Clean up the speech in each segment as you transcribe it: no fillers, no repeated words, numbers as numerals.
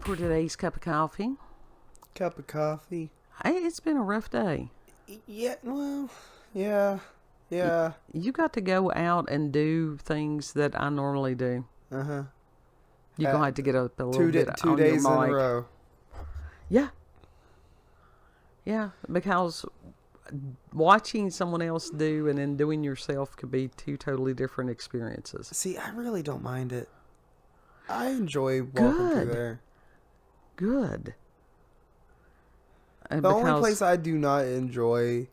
for today's cup of coffee. Cup of coffee. Hey, it's been a rough day. Yeah, well, yeah. You got to go out and do things that I normally do. Uh-huh. You're going to have to get up a little bit two on days your in mic. a row. Yeah. Yeah, because watching someone else do and then doing yourself could be two totally different experiences. See, I really don't mind it. I enjoy walking through there. Good. The only place I do not enjoy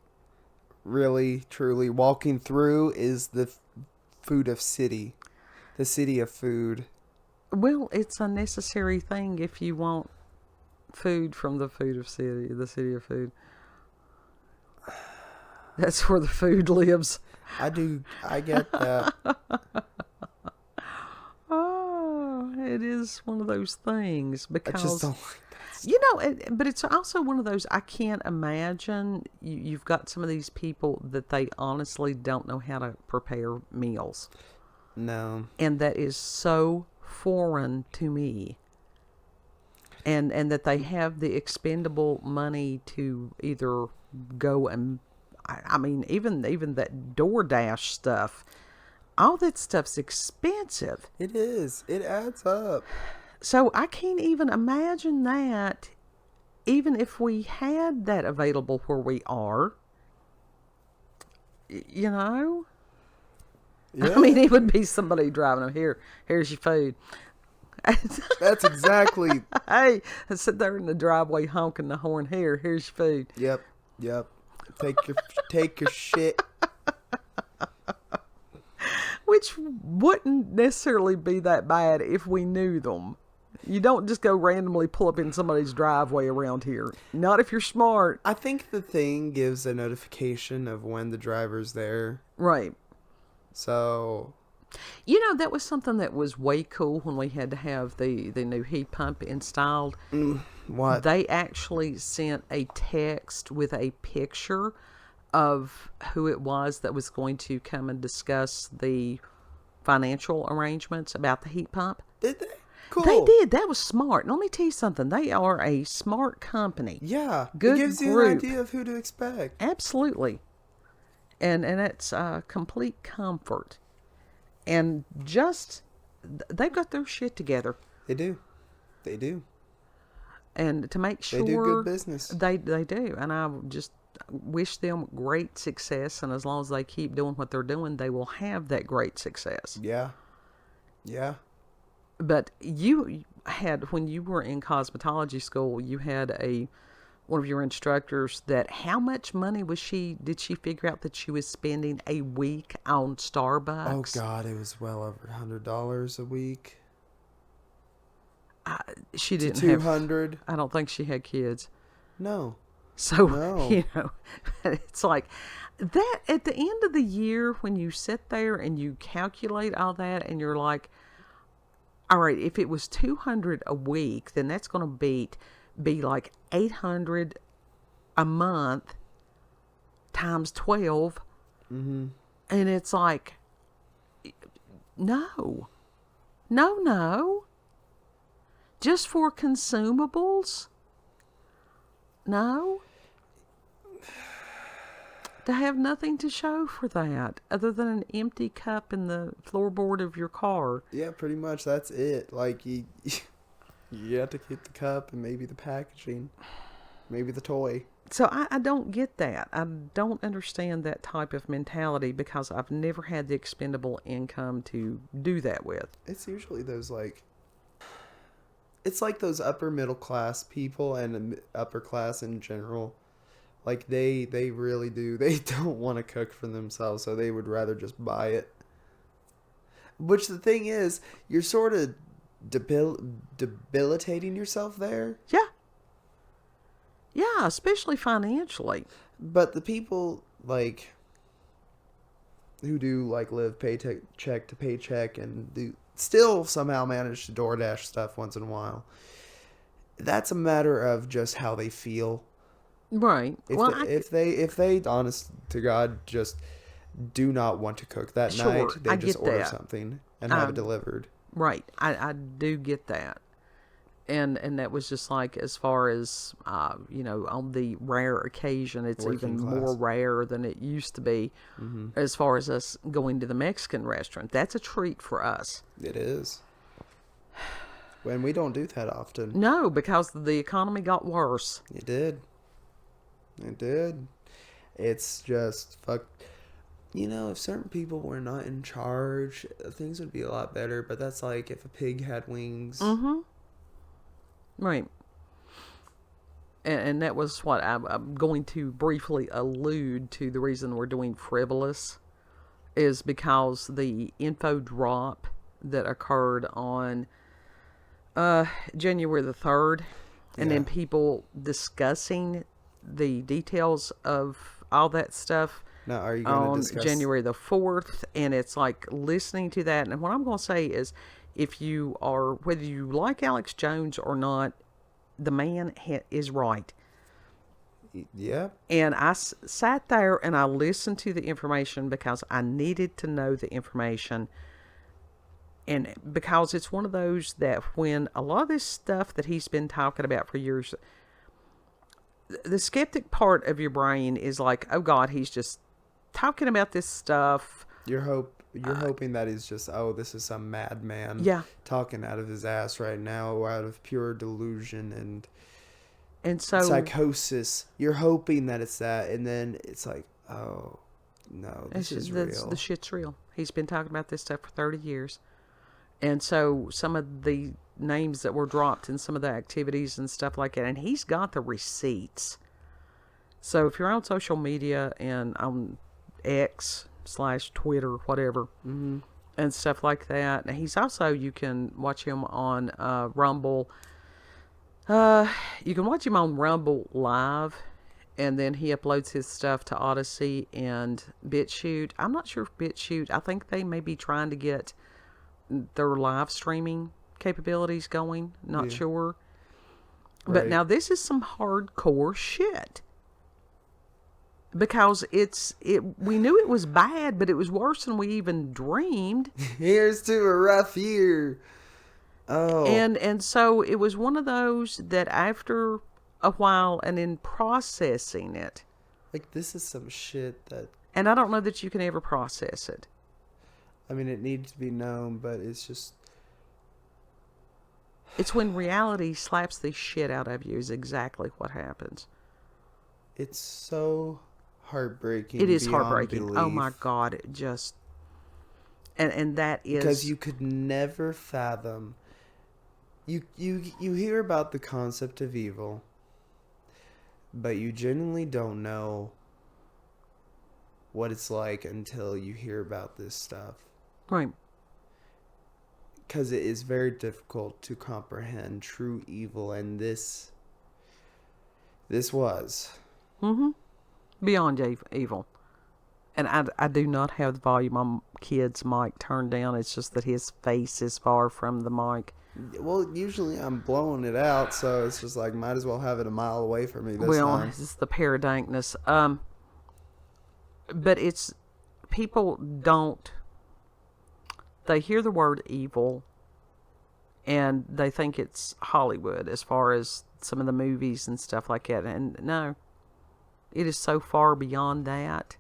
really, truly walking through is the food of city. The city of food. Well, it's a necessary thing if you want food from the city of food. That's where the food lives. I get that. Oh, it is one of those things because I just don't like that. You know, but it's also one of those, I can't imagine you've got some of these people that they honestly don't know how to prepare meals. No. And that is so foreign to me. And that they have the expendable money to either go and, I mean, even that DoorDash stuff, all that stuff's expensive. It is. It adds up. So I can't even imagine that, even if we had that available where we are, you know? Yeah. I mean, it would be somebody driving them, here's your food. That's exactly. Hey, I sit there in the driveway honking the horn, here's your food. Yep. Take your shit. Which wouldn't necessarily be that bad if we knew them. You don't just go randomly pull up in somebody's driveway around here. Not if you're smart. I think the thing gives a notification of when the driver's there. Right. So, you know, that was something that was way cool when we had to have the new heat pump installed. What? They actually sent a text with a picture of who it was that was going to come and discuss the financial arrangements about the heat pump. Did they? Cool. They did. That was smart. And let me tell you something. They are a smart company. Yeah. Good It gives group. you an idea of who to expect. Absolutely. And that's complete comfort. And just, they've got their shit together. They do. And to make sure they do good business. They do. And I just wish them great success. And as long as they keep doing what they're doing, they will have that great success. Yeah. But you had, when you were in cosmetology school, you had one of your instructors that, how much money did she figure out that she was spending a week on Starbucks? Oh God, it was well over $100 a week. She didn't to 200. I don't think she had kids. No. So, No. You know, it's like that at the end of the year when you sit there and you calculate all that and you're like, all right, if it was 200 a week, then that's going to be like 800 a month times 12. Mm-hmm. And it's like, no. Just for consumables? No. To have nothing to show for that other than an empty cup in the floorboard of your car. Yeah, pretty much. That's it. Like, you have to get the cup and maybe the packaging, maybe the toy. So I don't get that. I don't understand that type of mentality because I've never had the expendable income to do that with. It's usually those it's like those upper middle class people and upper class in general. Like they really do. They don't want to cook for themselves, so they would rather just buy it. Which the thing is, you're sort of debilitating yourself there. Yeah. Yeah, especially financially. But the people like who do like live paycheck to paycheck and do still somehow manage to DoorDash stuff once in a while. That's a matter of just how they feel. Right. If they honest to God just do not want to cook that night, they just order something and have it delivered. Right. I do get that. And that was just like, as far as, on the rare occasion, it's Working even class. more rare than it used to be. As far as us going to the Mexican restaurant, that's a treat for us. It is. When we don't do that often. No, because the economy got worse. It did. It did. It's just fuck. If certain people were not in charge, things would be a lot better. But that's like if a pig had wings. Mm-hmm. Right. And that was what I'm going to briefly allude to. The reason we're doing frivolous is because the info drop that occurred on January the 3rd, and then people discussing the details of all that stuff Now, are you going to on discuss January the 4th, and it's like listening to that. And what I'm going to say is, if you are, whether you like Alex Jones or not, the man is right. Yeah. And I sat there and I listened to the information because I needed to know the information. And because it's one of those that when a lot of this stuff that he's been talking about for years, the skeptic part of your brain is like, oh God, he's just talking about this stuff. You're hoping that he's just, this is some madman talking out of his ass right now, out of pure delusion and so psychosis. You're hoping that it's that, and then it's like, oh no, this is real. The shit's real. He's been talking about this stuff for 30 years. And so some of the names that were dropped and some of the activities and stuff like that, and he's got the receipts. So if you're on social media and on X/Twitter, whatever, and stuff like that, and he's also, you can watch him on Rumble. You can watch him on Rumble Live, and then he uploads his stuff to Odyssey and BitChute. I'm not sure if BitChute, I think they may be trying to get their live streaming capabilities going. Not sure. Right. But now this is some hardcore shit. Because we knew it was bad, but it was worse than we even dreamed. Here's to a rough year. Oh. And so it was one of those that after a while and in processing it. Like, this is some shit that... And I don't know that you can ever process it. I mean, it needs to be known, but it's just... It's when reality slaps the shit out of you is exactly what happens. It's so heartbreaking. It is beyond heartbreaking. belief. Oh my God, it just... And that is... Because you could never fathom... You hear about the concept of evil, but you genuinely don't know what it's like until you hear about this stuff. Right. Because it is very difficult to comprehend true evil, and this was. Mm-hmm. Beyond evil. And I do not have the volume on kid's mic turned down. It's just that his face is far from the mic. Well, usually I'm blowing it out, so it's just like, might as well have it a mile away from me this time. It's the paradankness. But it's, people don't, they hear the word evil and they think it's Hollywood as far as some of the movies and stuff like that. And no, it is so far beyond that.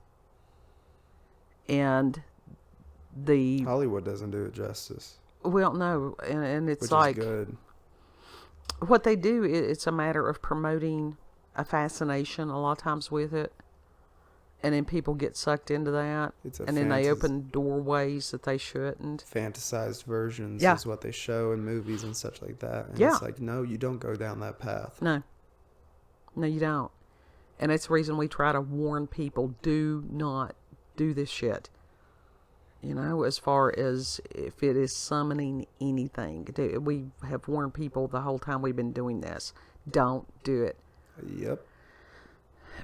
And Hollywood doesn't do it justice. Well, no, and it's which like, is good. What they do, it's a matter of promoting a fascination a lot of times with it. And then people get sucked into that. And then they open doorways that they shouldn't. Fantasized versions is what they show in movies and such like that. And it's like, no, you don't go down that path. No, you don't. And that's the reason we try to warn people, do not do this shit. You know, as far as if it is summoning anything. We have warned people the whole time we've been doing this. Don't do it. Yep.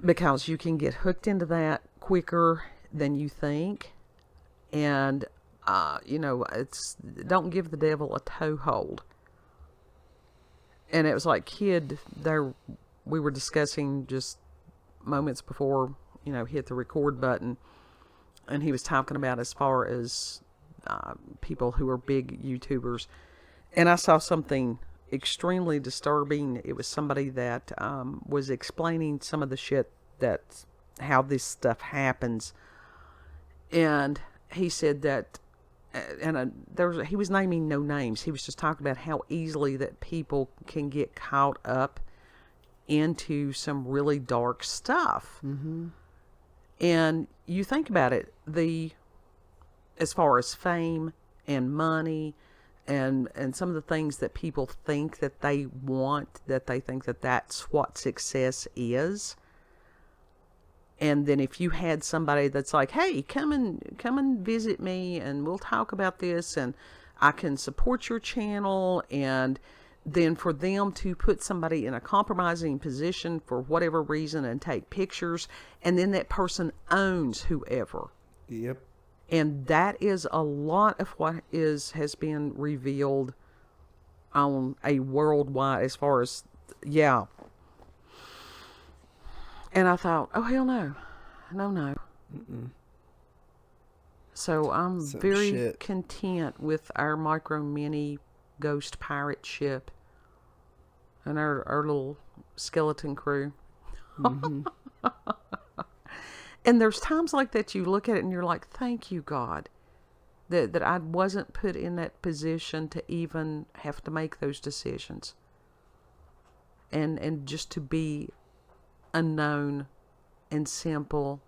Because you can get hooked into that quicker than you think. And, don't give the devil a toehold. And it was like, kid, there, we were discussing just moments before, hit the record button. And he was talking about as far as people who are big YouTubers. And I saw something extremely disturbing. It was somebody that was explaining some of the shit that how this stuff happens, and he said that, he was naming no names. He was just talking about how easily that people can get caught up into some really dark stuff. Mm-hmm. And you think about it, as far as fame and money and some of the things that people think that they want, that they think that that's what success is. And then if you had somebody that's like, hey, come and visit me and we'll talk about this and I can support your channel, and then for them to put somebody in a compromising position for whatever reason and take pictures, and then that person owns whoever. Yep. And that is a lot of what has been revealed on a worldwide, as far as, yeah. And I thought, oh, hell no. No. Mm-mm. So I'm Some very shit. content with our micro mini ghost pirate ship and our little skeleton crew. Mm-hmm. And there's times like that you look at it and you're like, thank you, God, that I wasn't put in that position to even have to make those decisions. And just to be unknown and simple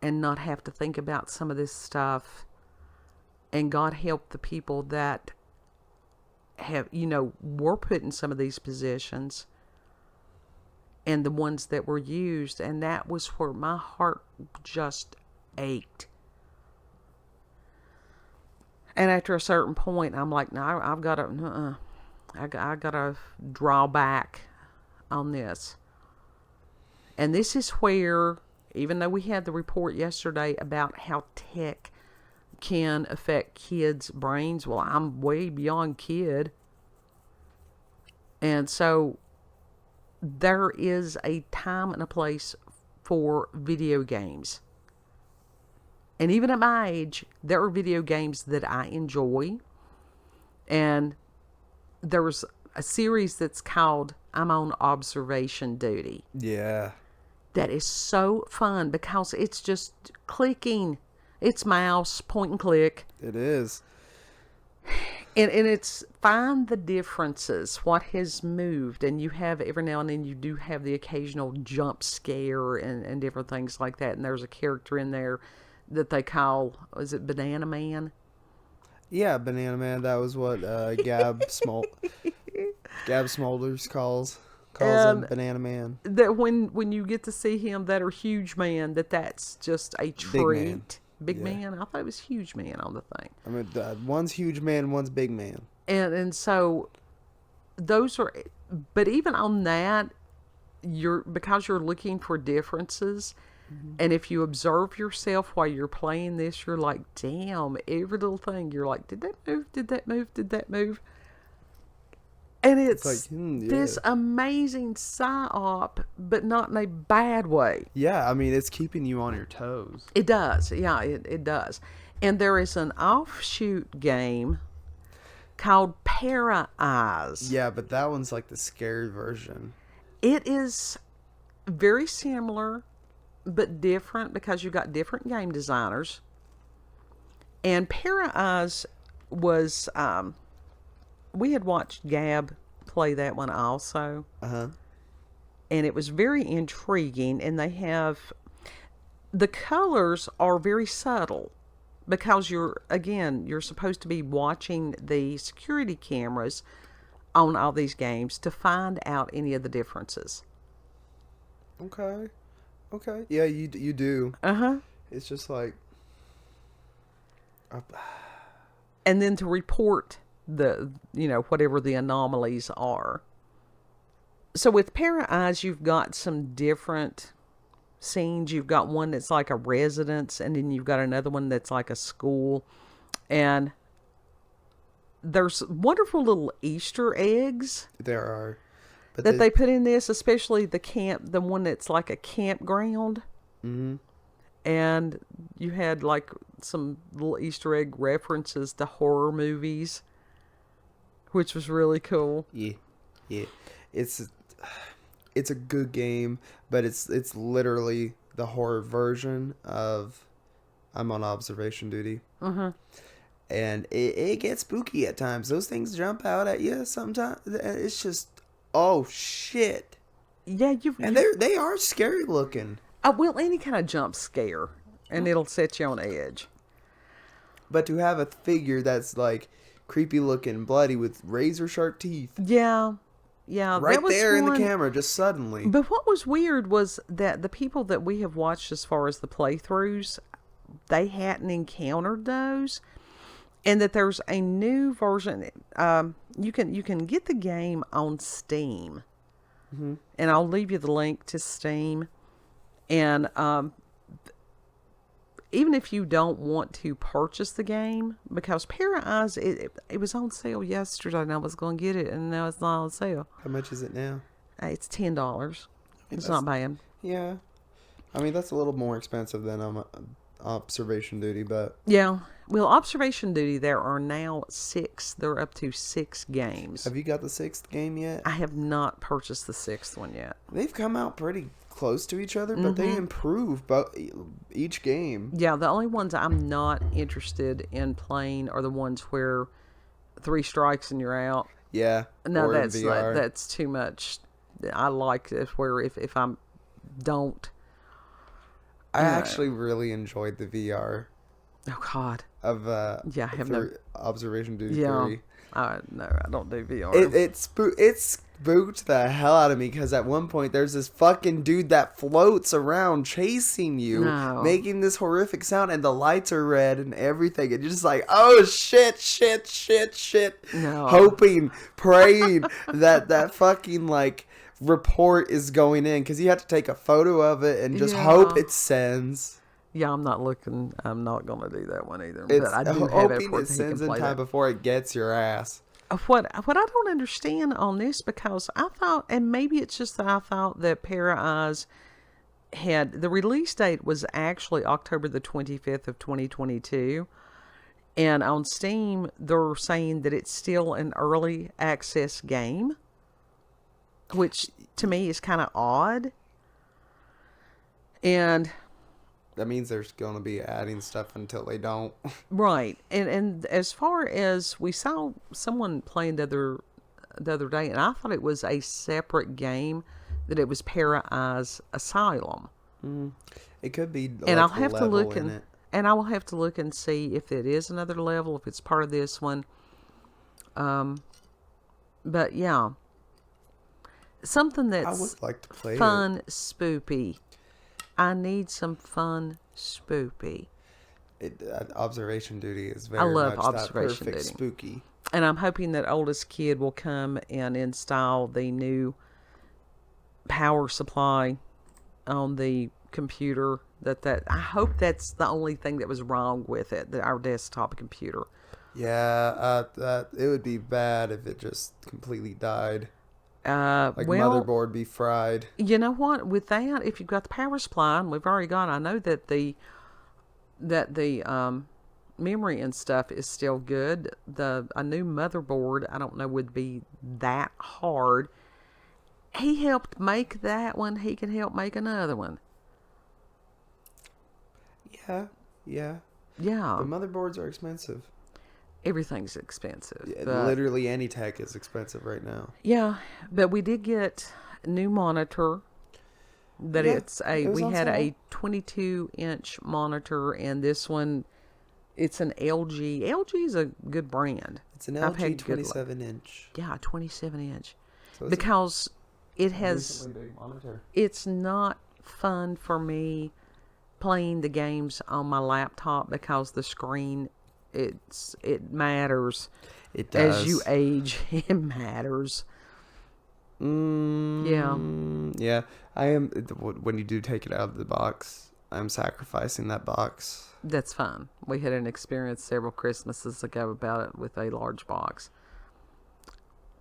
and not have to think about some of this stuff. And God help the people that have, were put in some of these positions, and the ones that were used. And that was where my heart just ached. And after a certain point, I'm like, no, I've got to, I got to draw back on this. And this is where, even though we had the report yesterday about how tech can affect kids' brains, well, I'm way beyond kid. And so there is a time and a place for video games. And even at my age, there are video games that I enjoy. And there was a series that's called I'm on Observation Duty. Yeah. That is so fun because it's just clicking. It's mouse, point and click. It is. And it's find the differences, what has moved. And you have, every now and then, you do have the occasional jump scare and different things like that. And there's a character in there that they call, is it Banana Man? Yeah, Banana Man. That was what Gab Smolders calls him Banana Man. That when you get to see him, that are Huge Man, that's just a treat. Big Man. I thought it was Huge Man on the thing. I mean, one's Huge Man, one's Big Man. And so those are, but even on that, because you're looking for differences. Mm-hmm. And if you observe yourself while you're playing this, you're like, damn, every little thing. You're like, did that move? Did that move? Did that move? And it's like, this amazing psyop, but not in a bad way. Yeah, I mean, it's keeping you on your toes. It does. Yeah, it does. And there is an offshoot game called Para Eyes. Yeah, but that one's like the scary version. It is very similar, but different because you've got different game designers. And Para Eyes was, we had watched Gab play that one also. Uh-huh. And it was very intriguing. And the colors are very subtle because you're supposed to be watching the security cameras on all these games to find out any of the differences. Okay. Yeah, you do. Uh-huh. It's just like... And then to report the, whatever the anomalies are. So with Para Eyes, you've got some different scenes. You've got one that's like a residence, and then you've got another one that's like a school. And there's wonderful little Easter eggs. There are. But that they put in this, especially the one that's like a campground. Mm-hmm. And you had like some little Easter egg references to horror movies. which was really cool. Yeah, yeah. It's a good game, but it's literally the horror version of I'm on observation duty. Mm-hmm. And it gets spooky at times. Those things jump out at you sometimes. It's just, oh shit. Yeah, And they are scary looking. Well, any kind of jump scare, and it'll set you on edge. But to have a figure that's like creepy looking, bloody with razor sharp teeth. Yeah. Right that was there in the one. camera, just suddenly. But what was weird was that the people that we have watched as far as the playthroughs, they hadn't encountered those. And that there's a new version. You can get the game on Steam. Mm-hmm. And I'll leave you the link to Steam. And even if you don't want to purchase the game, because Para Eyes, it was on sale yesterday, and I was going to get it, and now it's not on sale. How much is it now? It's $10. It's not bad. Yeah. I mean, that's a little more expensive than observation duty, but... Yeah. Well, observation duty, there are now 6. They're up to 6 games. Have you got the 6th game yet? I have not purchased the 6th one yet. They've come out pretty close to each other, but they improve each game. Yeah, the only ones I'm not interested in playing are the ones where 3 strikes and you're out. Yeah. No, that's too much. I like it where if I don't. I actually really enjoyed the VR. Oh God. Of yeah, I have no observation duty 3. No, I don't do VR. It spooked the hell out of me because at one point there's this fucking dude that floats around chasing you, making this horrific sound, and the lights are red and everything, and you're just like, oh shit. No. Hoping, praying that fucking like report is going in because you have to take a photo of it and just hope it sends. Yeah, I'm not going to do that one either. It's but I do have hoping it sends in time before it gets your ass. What I don't understand on this, because I thought, and maybe it's just that I thought that Para Eyes had, the release date was actually October the 25th of 2022. And on Steam, they're saying that it's still an early access game, which to me is kind of odd. And that means there's going to be adding stuff until they don't. Right. And as far as we saw someone playing the other day, and I thought it was a separate game, that it was Para Eyes Asylum. It could be. And I'll have to look and I will have to look and see if it is another level, if it's part of this one. But yeah, something that's I would like to play fun, spoopy. I need some fun spoopy. Observation duty is very I love much observation that perfect duty. spooky. And I'm hoping that oldest kid will come and install the new power supply on the computer. I hope that's the only thing that was wrong with it, our desktop computer. Yeah, it would be bad if it just completely died. Motherboard be fried. You know what? With that, if you've got the power supply, and we've already got, I know that the memory and stuff is still good. A new motherboard, I don't know, would be that hard. He helped make that one. He can help make another one. Yeah. The motherboards are expensive. Everything's expensive. Yeah, literally any tech is expensive right now. Yeah, but we did get a new monitor. We had a 22-inch monitor, and this one, it's an LG. LG is a good brand. It's an LG 27-inch. Yeah, 27-inch. So because it has, big monitor. It's not fun for me playing the games on my laptop because the screen, it matters. It does. As you age, it matters. Yeah. I am. When you do take it out of the box, I'm sacrificing that box. That's fine. We had an experience several Christmases ago about it with a large box.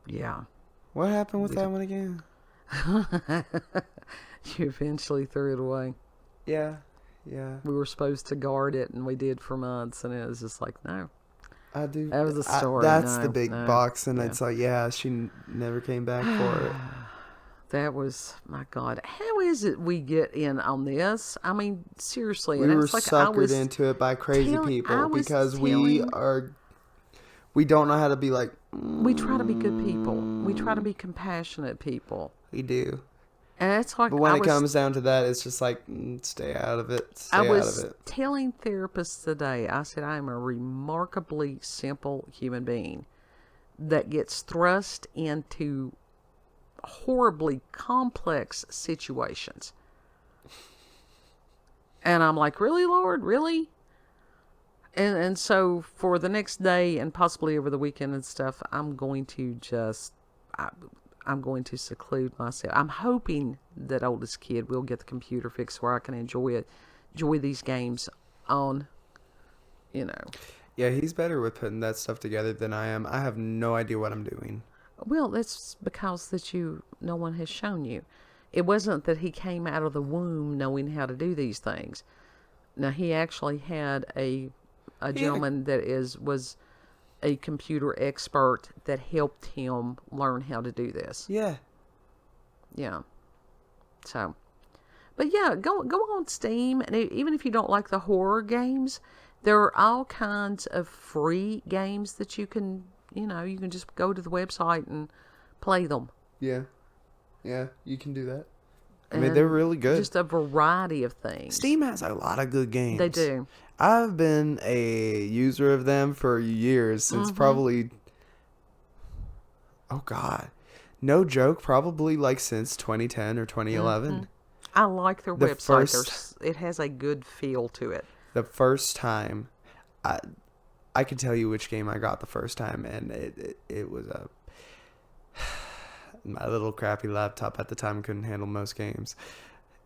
Yeah. What happened with that one again? You eventually threw it away. Yeah. We were supposed to guard it, and we did for months, and it was just like, no. I do. That was a story. That's No, the big no, box, and yeah. it's like, yeah, she never came back for it. That was, my God. How is it we get in on this? I mean, seriously. We And were it's like I suckered was into it by crazy people was because telling, we don't know how to be like. we try to be good people. We try to be compassionate people. We do. And it's like But when it comes down to that, it's just like, stay out of it. Stay out of it. telling therapists today, I said, I am a remarkably simple human being that gets thrust into horribly complex situations. And I'm like, really, Lord? Really? And so for the next day and possibly over the weekend and stuff, I'm going to I'm going to seclude myself. I'm hoping that oldest kid will get the computer fixed where I can enjoy these games on, Yeah, he's better with putting that stuff together than I am. I have no idea what I'm doing. Well, that's because no one has shown you. It wasn't that he came out of the womb knowing how to do these things. Now, he actually had a gentleman that was a computer expert that helped him learn how to do this. Yeah. Yeah. So, but yeah, go on Steam, and even if you don't like the horror games, there are all kinds of free games that you can just go to the website and play them. Yeah. Yeah, you can do that. I mean, they're really good. Just a variety of things. Steam has a lot of good games. They do. I've been a user of them for years, since probably, oh God, no joke, probably like since 2010 or 2011. I like their website. It has a good feel to it. The first time, I can tell you which game I got the first time, and it was my little crappy laptop at the time couldn't handle most games.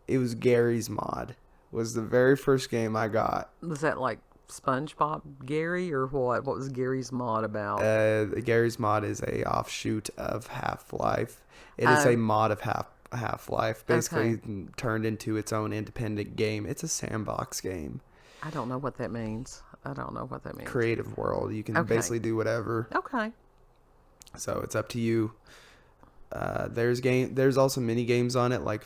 It was Gary's Mod. Was the very first game I got. Was that like SpongeBob Gary or what? What was Gary's Mod about? Gary's Mod is a offshoot of Half-Life. It is a mod of Half-Life, basically turned into its own independent game. It's a sandbox game. I don't know what that means. Creative world. You can basically do whatever. Okay. So it's up to you. There's also mini games on it, like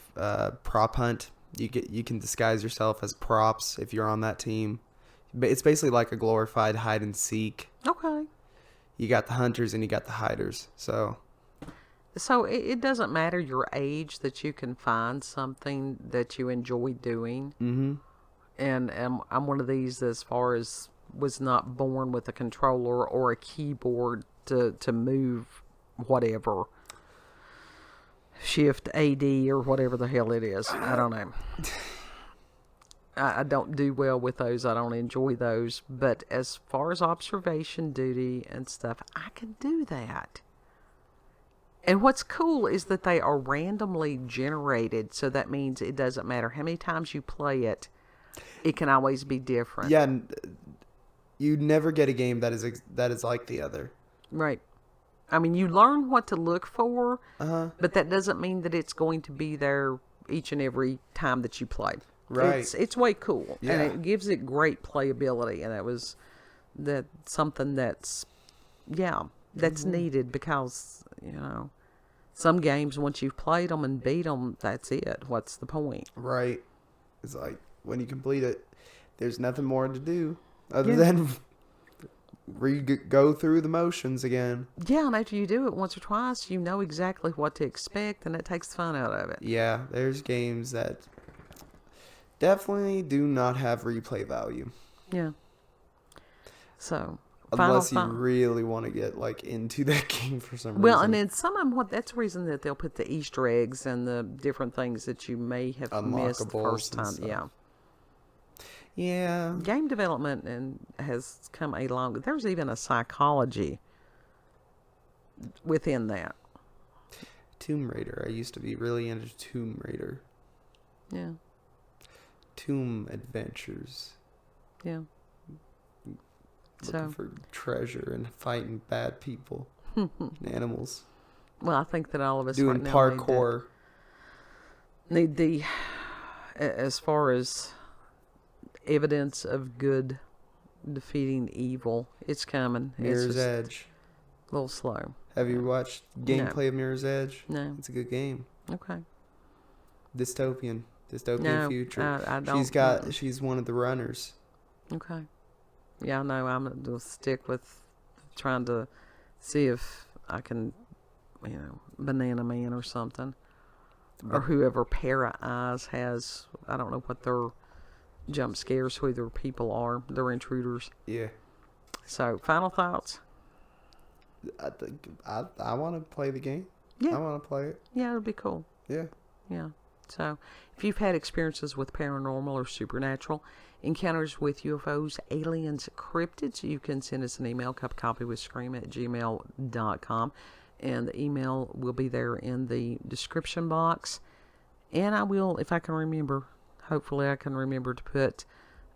Prop Hunt. You can disguise yourself as props if you're on that team. It's basically like a glorified hide and seek. Okay. You got the hunters and you got the hiders. So it doesn't matter your age that you can find something that you enjoy doing. Mm-hmm. And I'm one of these that, as far as was not born with a controller or a keyboard to move whatever. Shift AD or whatever the hell it is. I don't know. I don't do well with those. I don't enjoy those. But as far as observation duty and stuff, I can do that. And what's cool is that they are randomly generated. So that means it doesn't matter how many times you play it. It can always be different. Yeah, you never get a game that is like the other. Right. I mean, you learn what to look for, but that doesn't mean that it's going to be there each and every time that you play. Right. It's way cool. Yeah. And it gives it great playability. And something that's needed because, some games, once you've played them and beat them, that's it. What's the point? Right. It's like, when you complete it, there's nothing more to do other than go through the motions again. Yeah, and after you do it once or twice, you know exactly what to expect, and it takes the fun out of it. Yeah, there's games that definitely do not have replay value. Yeah. So, unless you really want to get into that game for some reason. Well, and then some of them, that's the reason that they'll put the Easter eggs and the different things that you may have missed the first time. Yeah. Yeah. Game development has come a long... There's even a psychology within that. Tomb Raider. I used to be really into Tomb Raider. Yeah. Tomb Adventures. Yeah. Looking for treasure and fighting bad people and animals. Well, I think that all of us doing right now parkour. Need as far as evidence of good defeating evil. It's coming. Mirror's it's just Edge. a little slow. Have you watched gameplay of Mirror's Edge? No. It's a good game. Okay. Dystopian No, future. I don't. She's one of the runners. Okay. Yeah, no, I'm going to stick with trying to see if I can, Banana Man or something. Or whoever Para Eyes has. I don't know what their jump scares, who their people are. They're intruders. Yeah. So, final thoughts? I think I want to play the game. Yeah. I want to play it. Yeah, it'll be cool. Yeah. Yeah. So, if you've had experiences with paranormal or supernatural encounters with UFOs, aliens, cryptids, you can send us an email, cupofcoffeewithscream@gmail.com. And the email will be there in the description box. And I will, if I can remember, hopefully I can remember to put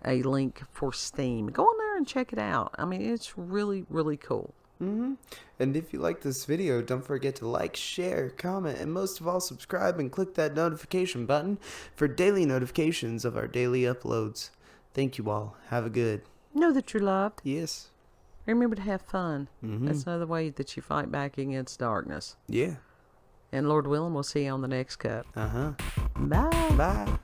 a link for Steam. Go on there and check it out. I mean, it's really, really cool. Mm-hmm. And if you like this video, don't forget to like, share, comment, and most of all, subscribe and click that notification button for daily notifications of our daily uploads. Thank you all. Have a good. Know that you're loved. Yes. Remember to have fun. Mm-hmm. That's another way that you fight back against darkness. Yeah. And Lord willing, we'll see you on the next cup. Uh-huh. Bye. Bye.